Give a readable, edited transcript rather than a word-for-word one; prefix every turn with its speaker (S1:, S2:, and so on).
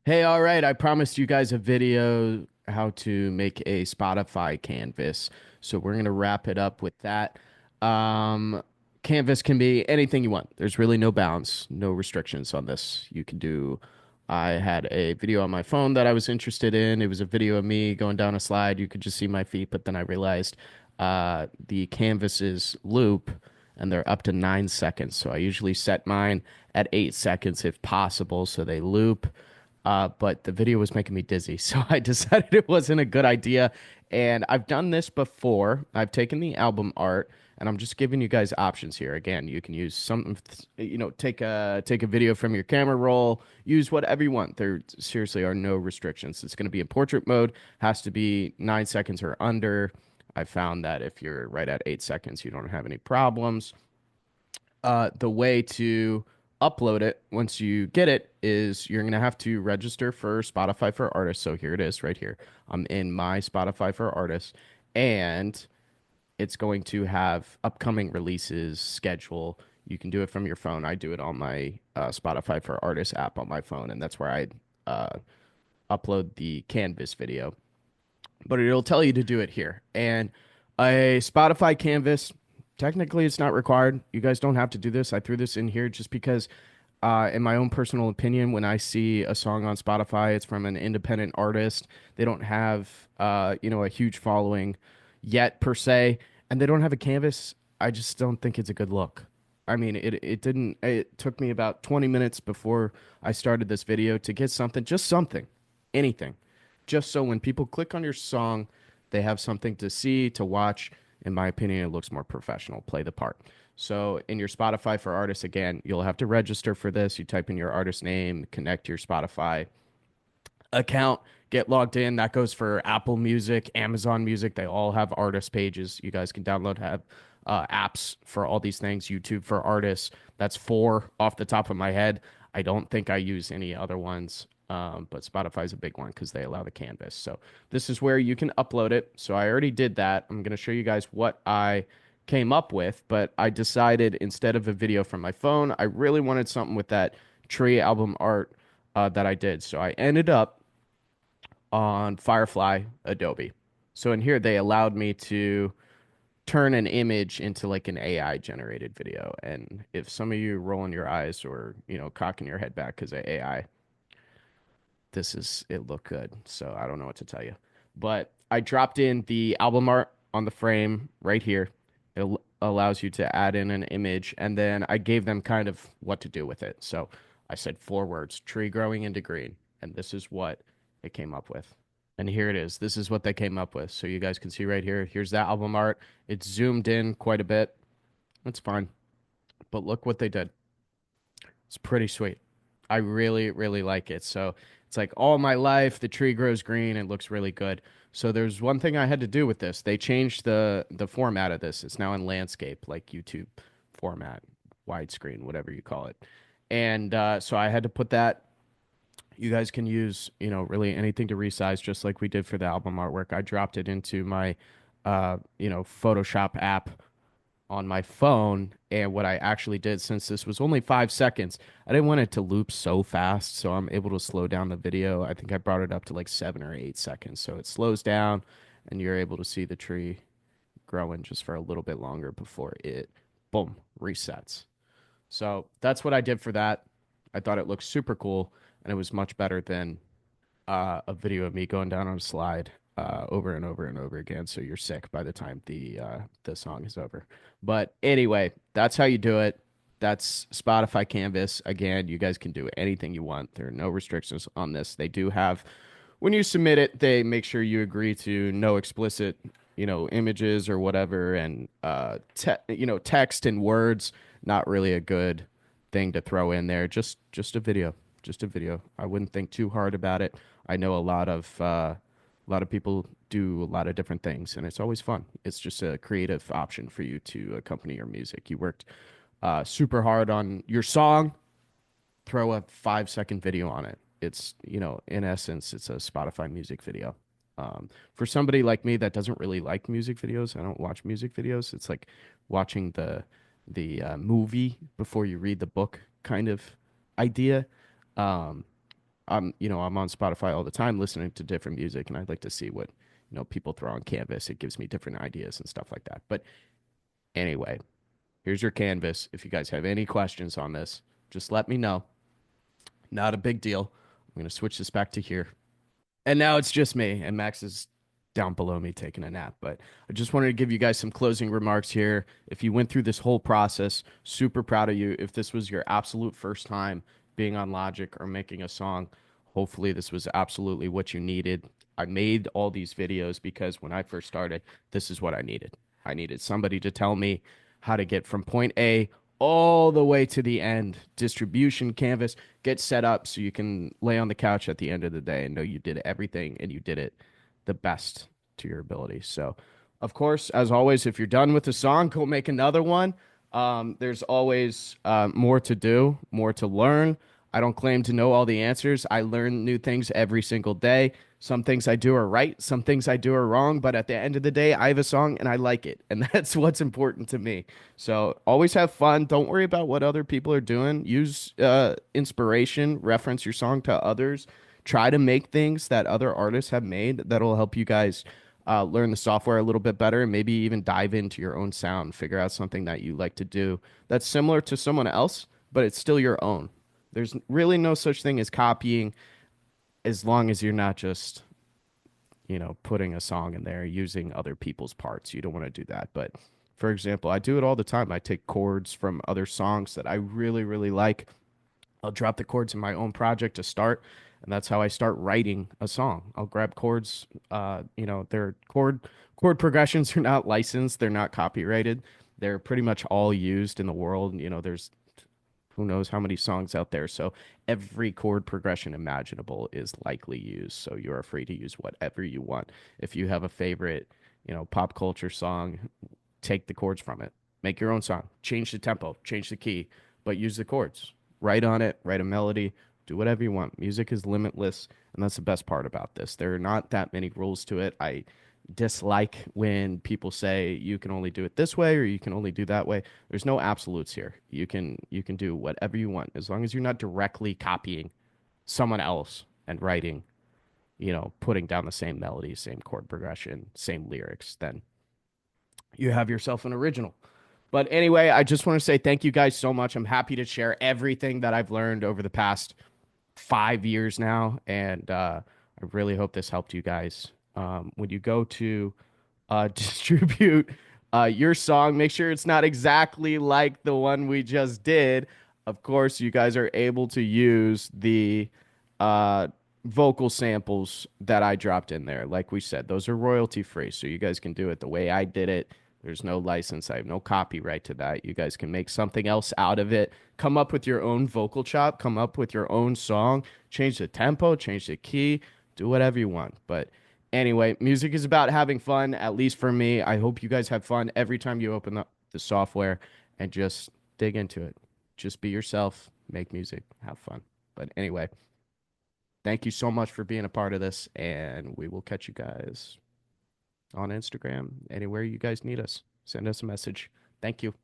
S1: Hey, all right. I promised you guys a video how to make a Spotify canvas. So we're going to wrap it up with that. Um, Canvas can be anything you want. There's really no bounds, no restrictions on this. You can do, I had a video on my phone that I was interested in. It was a video of me going down a slide. You could just see my feet, but then I realized the canvases loop and they're up to 9 seconds. So I usually set mine at 8 seconds if possible. So they loop. But the video was making me dizzy, so I decided it wasn't a good idea. And I've done this before. I've taken the album art, and I'm just giving you guys options here. Again, you can use some, take a video from your camera roll, use whatever you want. There seriously are no restrictions. It's going to be in portrait mode, has to be 9 seconds or under. I found that if you're right at 8 seconds, you don't have any problems. The way to upload it once you get it is you're going to have to register for Spotify for Artists. So here it is right here. I'm in my Spotify for Artists, and it's going to have upcoming releases schedule. You can do it from your phone. I do it on my Spotify for Artists app on my phone, and that's where I uh, upload the Canvas video. But it'll tell you to do it here. And a Spotify Canvas, technically, it's not required. You guys don't have to do this. I threw this in here just because, in my own personal opinion, when I see a song on Spotify, it's from an independent artist. They don't have, a huge following yet per se, and they don't have a canvas. I just don't think it's a good look. I mean, it didn't. It took me about 20 minutes before I started this video to get something, just something, anything, just so when people click on your song, they have something to see, to watch. In my opinion, it looks more professional, play the part. So in your Spotify for Artists, again, you'll have to register for this. You type in your artist name, connect your Spotify account, get logged in. That goes for Apple Music, Amazon Music. They all have artist pages. You guys can download, have apps for all these things. YouTube for artists. That's four off the top of my head. I don't think I use any other ones. But Spotify is a big one because they allow the canvas. So this is where you can upload it. So I already did that. I'm going to show you guys what I came up with, but I decided instead of a video from my phone, I really wanted something with that tree album art that I did. So I ended up on Firefly Adobe. So in here, they allowed me to turn an image into like an AI generated video. And if some of you rolling your eyes or, cocking your head back because of AI, it looked good. So I don't know what to tell you. But I dropped in the album art on the frame right here. It allows you to add in an image. And then I gave them kind of what to do with it. So I said 4 words: tree growing into green. And this is what it came up with. And here it is. This is what they came up with. So you guys can see right here. Here's that album art. It's zoomed in quite a bit. That's fine. But look what they did. It's pretty sweet. I really, really like it. So it's like all my life, the tree grows green. It looks really good. So there's one thing I had to do with this. They changed the format of this. It's now in landscape, like YouTube format, widescreen, whatever you call it. And so I had to put that. You guys can use, really anything to resize, just like we did for the album artwork. I dropped it into my, Photoshop app on my phone. And what I actually did, since this was only 5 seconds, I didn't want it to loop so fast. So I'm able to slow down the video. I think I brought it up to like 7 or 8 seconds. So it slows down and you're able to see the tree growing just for a little bit longer before it, boom, resets. So that's what I did for that. I thought it looked super cool and it was much better than a video of me going down on a slide over and over and over again. So you're sick by the time the song is over. But anyway, that's how you do it. That's Spotify Canvas. Again, you guys can do anything you want. There are no restrictions on this. They do have, when you submit it, they make sure you agree to no explicit, images or whatever, and text and words. Not really a good thing to throw in there. Just a video, just a video. I wouldn't think too hard about it. I know a lot of people do a lot of different things, and it's always fun. It's just a creative option for you to accompany your music. You worked super hard on your song, throw a 5 second video on it. It's, in essence, it's a Spotify music video. For somebody like me that doesn't really like music videos, I don't watch music videos. It's like watching the movie before you read the book kind of idea. Um, I'm on Spotify all the time listening to different music, and I'd like to see what, people throw on Canvas. It gives me different ideas and stuff like that. But anyway, here's your Canvas. If you guys have any questions on this, just let me know. Not a big deal. I'm going to switch this back to here. And now it's just me, and Max is down below me taking a nap. But I just wanted to give you guys some closing remarks here. If you went through this whole process, super proud of you. If this was your absolute first time being on Logic or making a song, hopefully this was absolutely what you needed. I made all these videos because when I first started, this is what I needed. I needed somebody to tell me how to get from point A all the way to the end. Distribution, Canvas, get set up so you can lay on the couch at the end of the day and know you did everything and you did it the best to your ability. So, of course, as always, if you're done with the song, go make another one. There's always more to do, more to learn. I don't claim to know all the answers. I learn new things every single day. Some things I do are right, some things I do are wrong, but at the end of the day, I have a song and I like it. And that's what's important to me. So always have fun. Don't worry about what other people are doing. Use inspiration, reference your song to others. Try to make things that other artists have made that'll help you guys learn the software a little bit better and maybe even dive into your own sound. Figure out something that you like to do that's similar to someone else, but it's still your own. There's really no such thing as copying as long as you're not just, putting a song in there using other people's parts. You don't want to do that. But for example, I do it all the time. I take chords from other songs that I really, really like. I'll drop the chords in my own project to start, and that's how I start writing a song. I'll grab chords. Their chord progressions are not licensed. They're not copyrighted. They're pretty much all used in the world. There's who knows how many songs out there. So every chord progression imaginable is likely used. So you are free to use whatever you want. If you have a favorite, pop culture song, take the chords from it. Make your own song. Change the tempo, change the key, but use the chords. Write on it, write a melody, do whatever you want. Music is limitless, and that's the best part about this. There are not that many rules to it. I dislike when people say you can only do it this way or you can only do that way. There's no absolutes here. You can do whatever you want as long as you're not directly copying someone else and writing, putting down the same melody, same chord progression, same lyrics, then you have yourself an original. But anyway, I just want to say thank you guys so much. I'm happy to share everything that I've learned over the past 5 years now, and I really hope this helped you guys. When you go to distribute your song, make sure it's not exactly like the one we just did. Of course, you guys are able to use the uh, vocal samples that I dropped in there. Like we said, those are royalty free, so you guys can do it the way I did it. There's no license. I have no copyright to that. You guys can make something else out of it. Come up with your own vocal chop, come up with your own song, change the tempo, change the key, do whatever you want. But anyway, music is about having fun, at least for me. I hope you guys have fun every time you open up the software and just dig into it. Just be yourself, make music, have fun. But anyway, thank you so much for being a part of this, and we will catch you guys on Instagram, anywhere you guys need us. Send us a message. Thank you.